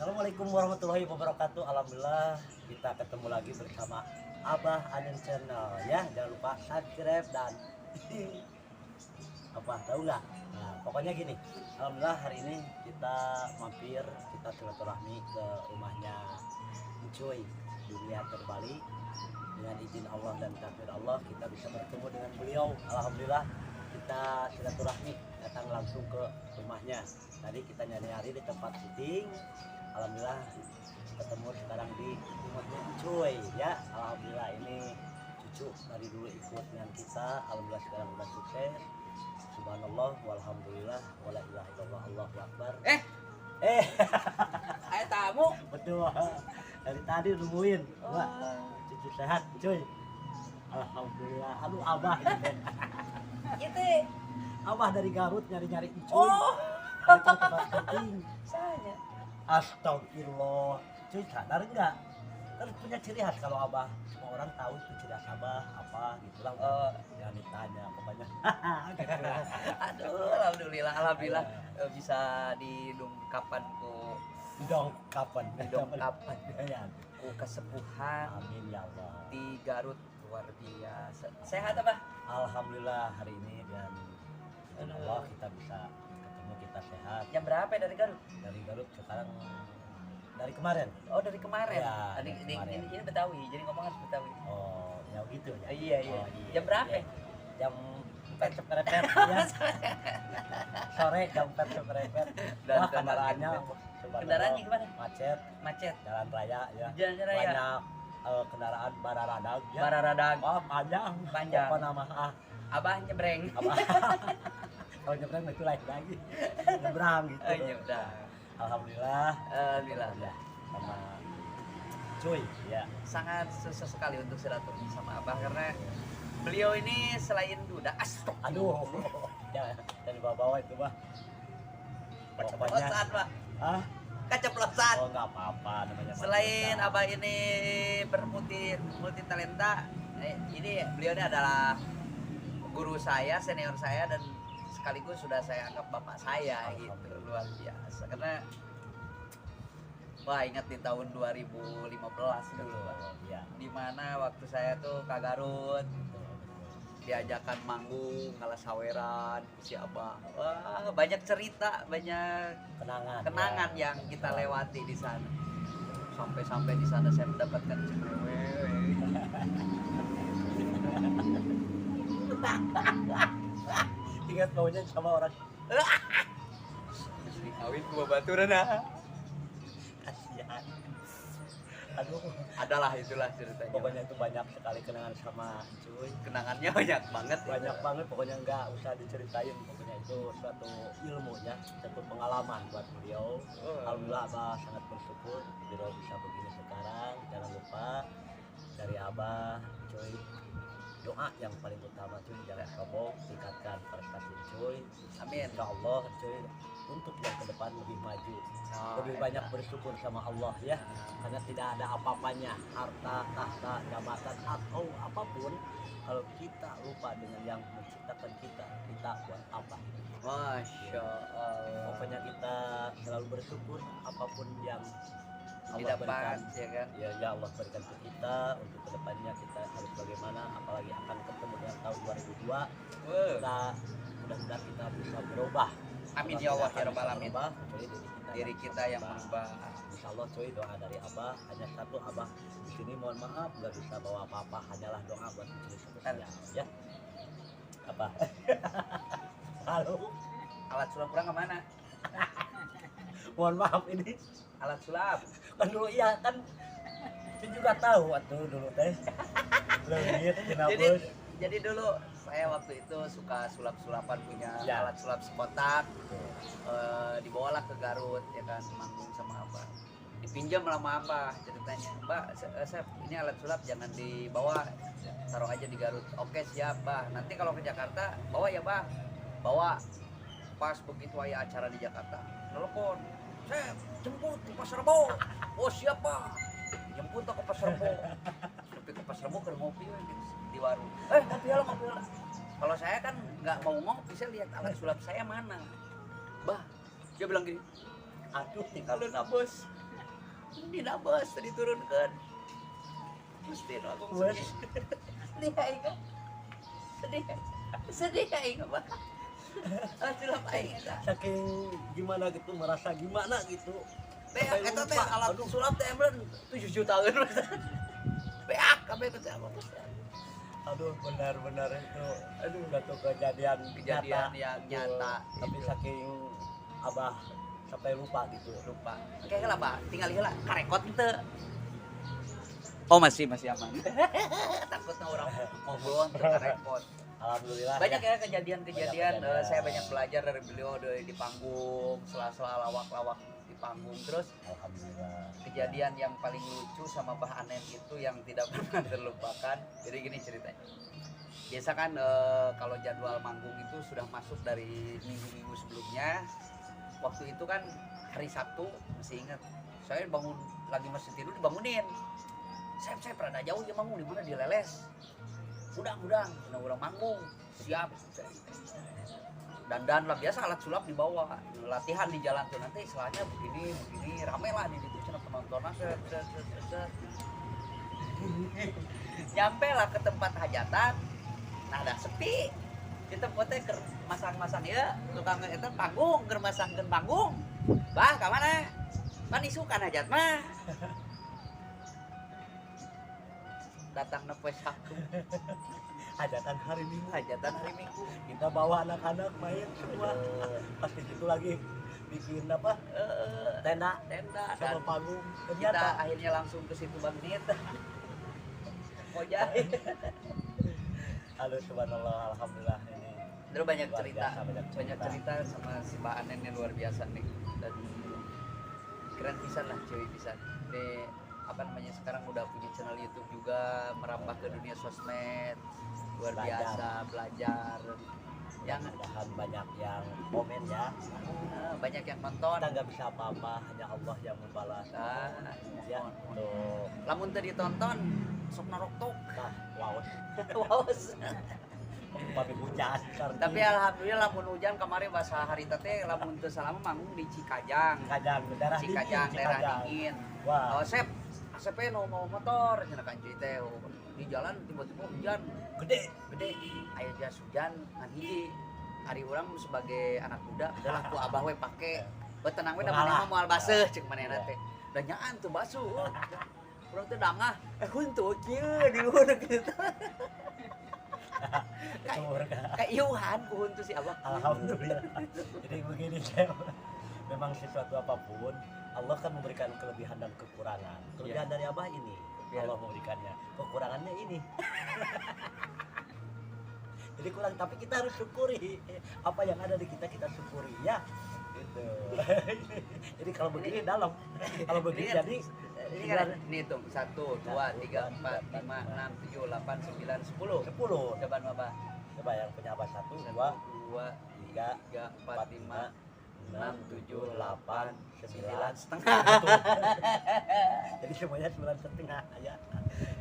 Assalamualaikum warahmatullahi wabarakatuh. Alhamdulillah kita ketemu lagi bersama Abah Anen Channel ya. Jangan lupa subscribe dan apa tahu nggak? Nah, pokoknya gini. Alhamdulillah hari ini kita mampir, kita silaturahmi ke rumahnya Cuy Dunia Terbali. Dengan izin Allah dan takdir Allah kita bisa bertemu dengan beliau. Alhamdulillah kita silaturahmi datang langsung ke rumahnya. Tadi kita nyari-nyari di tempat syuting. Alhamdulillah ketemu sekarang di rumahnya Cuy ya. Alhamdulillah ini cucu dari dulu ikut dengan kita. Alhamdulillah sekarang udah sukses. Subhanallah walhamdulillah wala ilaha illallah Allahu akbar. Ayo tamu. Betul. Dari tadi nungguin. Wah, cucu sehat Cuy. Alhamdulillah. Aduh abah ini. Itu. Abah dari Garut nyari-nyari Cuy. Oh. Dari tempat syuting. Saya. Astagfirullah. Cuy sadar enggak? Kan punya ciri khas kalau abah. Semua orang tahu itu ciri khas abah apa gitu lah. Jangan ditanya pokoknya. Aduh, alhamdulillah bisa didongkapan ku Dongkapan. didongkapan Ya. ku kesepuhan Amin ya Allah. di Garut luar biasa. Sehat apa? Alhamdulillah hari ini dan Allah kita bisa ketemu, kita sehat. Jam berapa dari Garut? Dari Garut sekarang dari kemarin. Oh, dari kemarin. Ya, Tadi dari kemarin. ini Betawi, jadi ngomong harus Betawi. Oh, ya gitu ya. Iya. Oh, Jam berapa? iya. Jam pet-pet ya. Sore jam pet-pet. Dan Wah, kendaraannya kendaraannya gimana? macet, Macet. jalan raya ya. Jalan raya. Banyak kendaraan bararadag ya. Bararadag. Wah, panjang. Panjang. Apa nama Abah nyebreng. apa? Kalau nyebrang itu lain lagi. Nyebrang gitu. Oh, nyebrang. Alhamdulillah. Alhamdulillah. Sama Cuy ya. Sangat susah sekali untuk silaturahmi sama Abah karena beliau ini selain duda Aduh. Ya, dan bawa-bawa itu, Bah. Pokoknya keceplosan Pak, ah, keceplosan. oh enggak apa-apa namanya. Selain manusia. Abah ini multi talenta, ini beliau ini adalah guru saya, senior saya, dan sekaligus sudah saya anggap bapak saya gitu. Luar biasa karena wah, ingat di tahun 2015 dulu Pak, Ya. dimana waktu saya tuh ke Garut diajakan manggung kalah saweran si Abah. Wah, banyak cerita, banyak kenangan ya. yang kita lewati di sana. Sampai di sana saya mendapatkan cewek. Ingat maunya sama orang Kawin ku babaturan ah. kasihan. Aduh, Adalah itulah ceritanya. pokoknya itu banyak sekali kenangan sama Cuy. Kenangannya banyak banget. Banyak banget pokoknya enggak usah diceritain, pokoknya itu suatu ilmu ya, satu pengalaman buat beliau. Alhamdulillah Abah sangat bersyukur beliau bisa begini sekarang. Jangan lupa dari Abah Cuy, doa yang paling utama Cuy, jangan sombong, tingkatkan prestasi Cuy. Amin. Insya Allah Cuy untuk yang ke depan lebih maju, lebih banyak bersyukur sama Allah ya, karena tidak ada apa-apanya harta, tahta, jabatan atau apapun kalau kita lupa dengan yang menciptakan kita buat apa? Masya Allah. Pokoknya kita selalu bersyukur apapun yang Allah Didapat berikan. ya kan. Ya Allah berikan ke kita untuk kedepannya kita harus bagaimana, apalagi akan ketemu dengan tahun 2002. Kita mudah-mudahan kita bisa berubah. Amin ya Allah ya rabbal alamin. Berubah, kecuali Diri kita yang berubah. Insya Allah Cuy, doa dari Abah hanya satu. Abah di sini mohon maaf nggak bisa bawa apa-apa, hanyalah doa buat Cuy sebenarnya ya. Apa? Halo. Alat sulap kurang kemana? Mohon maaf ini Alat sulap. kan dulu iya kan Cuy juga tahu waktu dulu teh. Leungit cenah Jadi bos. jadi dulu saya waktu itu suka sulap-sulapan punya Ya. alat sulap sekotak. Dibawalah ke Garut ya kan, manggung sama Abah. Dipinjam sama Abah ceritanya. Mbak, Sep, ini alat sulap jangan dibawa, taruh aja di Garut. Oke siap Bah, nanti kalau ke Jakarta bawa ya Bah. Bawa. Pas begitu aya acara di Jakarta, telepon, Sep, jemput di Pasar Rebo. Oh siapa? Jemput ke Pasar Rebo. Sampai ke Pasar Rebo ke ngopi di warung. Ngopi lah. Kalau saya kan nggak mau ngopi, saya lihat alat sulap saya mana. Bah, dia bilang gini, aduh tinggal bos, dina bus diturunkan mesti aku sedih aing sedih aing mah sulap aing eta saking gimana gitu merasa gimana gitu beak sampai eta teh lupa. alat Aduh, sulap teh emang 7 juta kan beak kabeh teh aduh benar-benar itu aduh satu kejadian kejadian nyata, yang gitu. nyata Tapi itu. saking abah sampai lupa gitu. Lupa kayak lah pak tinggal heula karekot teu oh masih aman takutnya orang ngobrol teu karekot Alhamdulillah banyak ya. ya kejadian-kejadian Banyak kejadian. saya banyak belajar dari beliau di panggung sela-sela lawak-lawak di panggung terus Alhamdulillah. kejadian yang paling lucu sama Bah Anen itu yang tidak pernah terlupakan. Jadi gini ceritanya. Biasa kan kalau jadwal manggung itu sudah masuk dari minggu-minggu sebelumnya. Waktu itu kan hari Sabtu masih ingat. Saya bangun lagi masih tidur dibangunin. Saya pernah jauh ya bangun di mana di Leles. Udang, urang manggung. Siap. Dan lah biasa alat sulap dibawa latihan di jalan tuh nanti istilahnya begini rame lah di situ cenah penontonnya set. Nyampe lah ke tempat hajatan nah dah sepi kita pote ke masang-masang ya tukang itu panggung ke masangkeun panggung bah ka mana kan isukan hajat mah datang nepoe Sabtu Hajatan hari Minggu. hajatan hari Minggu Kita bawa anak-anak main semua. Pas di situ lagi bikin apa? Tenda tenda sama dan panggung. kita Ternyata akhirnya langsung ke situ Bang Nit mau jahit halo subhanallah alhamdulillah ini. dulu banyak Luar cerita biasa, banyak cerita sama si Mbak Anen yang luar biasa nih dan keren pisan lah cewek pisan ini apa namanya sekarang udah punya channel YouTube juga merambah ke dunia sosmed luar biasa belajar yang Mudah-mudahan banyak yang komen ya. banyak yang nonton Kita nggak bisa apa-apa, hanya Allah yang membalas. Ya, tuh. lamun teu ditonton sok naroktok Nah, wow. waos Pamit hujan. tapi alhamdulillah lamun hujan kemarin bahasa hari teh lamun teu salah mah manggung di Cikajang Kajang, daerah Cikajang daerah dingin Wah, Sep ACP no mau motor cenah kan cuy teh di jalan tiba-tiba hujan gede. aya jas hujan ngan hiji hari urang sebagai anak muda udah laku abah we pake tenang we da maneh mah moal baseuh ceuk manehna teh da nyaan tuh basuh urang teh dangah huntu kieu di luhur kitu kayak iuhan ku huntu si abah Alhamdulillah. Jadi begini, Cem. Memang sesuatu apapun Allah kan memberikan kelebihan dan kekurangan. Kelebihan dari Abah ini Allah memberikannya. Kekurangannya ini. Jadi kurang tapi kita harus syukuri apa yang ada di kita syukuri ya. Gitu. Jadi kalau begini dalam. Kalau begini jadi ini kan ini hitung 1 2 3 4 5 6 7 8 9 10 10. coba apa Coba yang punya Abah 1 2 2 3 3 4 5 6 7 8 9 setengah jadi semuanya 9 setengah ya.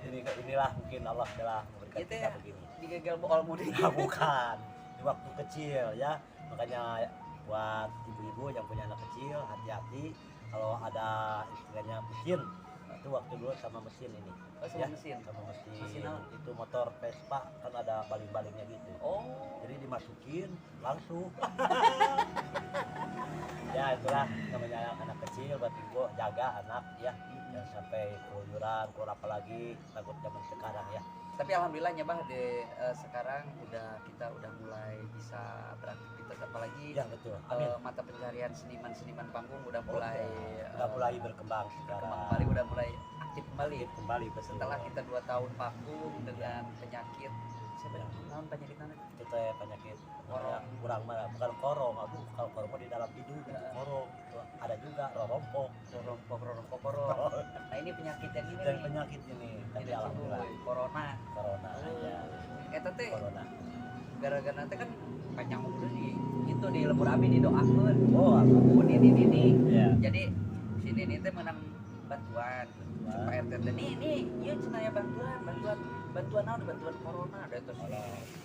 Inilah mungkin Allah telah memberikan Gitu kita ya. begini. digagal bool mudi Nah, bukan di waktu kecil ya, makanya buat ibu-ibu yang punya anak kecil hati-hati kalau ada istilahnya mesin itu waktu dulu sama mesin ini sama mesin sama mesin Mesin apa? itu motor Vespa kan ada baling-balingnya gitu oh jadi dimasukin langsung ya itulah namanya anak kecil berarti gua jaga anak ya jangan sampai keluyuran keluar apalagi takut zaman sekarang ya. tapi alhamdulillah nyabah di sekarang kita udah mulai bisa beraktivitas apalagi Ya betul. Amin. mata pencarian seniman panggung udah mulai Udah mulai berkembang sekarang. kembali udah mulai aktif kembali Kembali betul. setelah kita 2 tahun vakum dengan penyakit naon penyakit mana itu teh penyakit korong kurang mah bukan korong aduh kalau korong mah di dalam hidung itu korong gitu. Ada juga rorompok nah ini penyakit yang ini dan nih penyakit ini tapi Tidak alhamdulillah cium, corona corona aja eta teh corona gara-gara nanti kan panjang umur itu di lembur abi didoakeun oh alhamdulillah ini ya jadi sini ini teh menang bantuan Pak RT teh nih ieu cenah ya bantuan naon bantuan corona da eta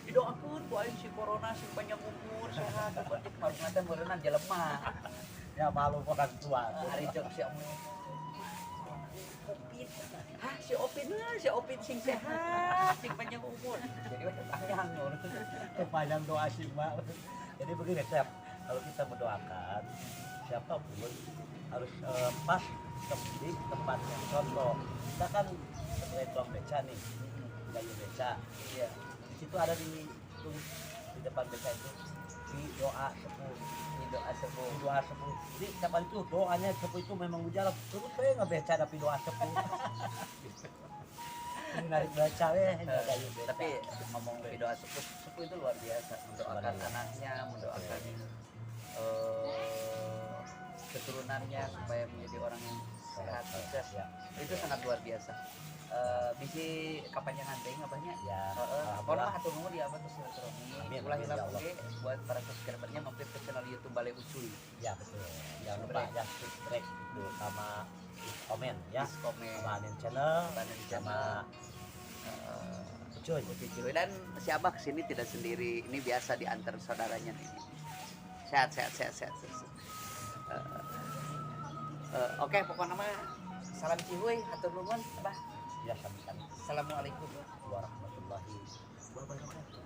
didoakeun ku aing si corona si panjang umur sehat berarti kemarin teh meureunna jelema ya malu orang tua hari cek si amun si Opin sing sehat, sing panjang umur. Jadi panjang nur. Panjang doa sih Mbak. Jadi begini Chef, kalau kita mendoakan siapapun harus pas di tempatnya. Contoh, kita kan sebagai tukang beca nih, kayu beca. Iya. Di situ ada tulis di depan beca itu di doa sepuh. Doa sepuh. Di doa sepuh. Jadi kapan itu doanya sepuh itu memang mujarab. Terus saya ngebeca tapi doa sepuh. Ini narik baca kayu beca. Tapi ngomong doa sepuh, sepuh itu luar biasa. Mendoakan anaknya, mendoakan keturunannya supaya menjadi orang yang sehat, sukses. Ya. Itu sangat luar biasa. Bisi kapanjangan teh abahnya. Ya. Kalau mah hatur nuhun ya abah tuh silaturahmi. Amin, Ulah amin, hilap ya Allah. oge buat para subscribernya mampir ke channel YouTube Balai Ucuy. Ya betul. Jangan lupa ya subscribe itu sama komen ya. Komen, Sama Anin channel, Anin sama eh, Ucuy. Ucuy Ciloy. Dan si abah kesini tidak sendiri. Ini biasa diantar saudaranya nih. Sehat. Oke, pokoknya mah salam cihuy, hatur nuhun, abah. Ya sampaikan. Assalamualaikum Warahmatullahi wabarakatuh.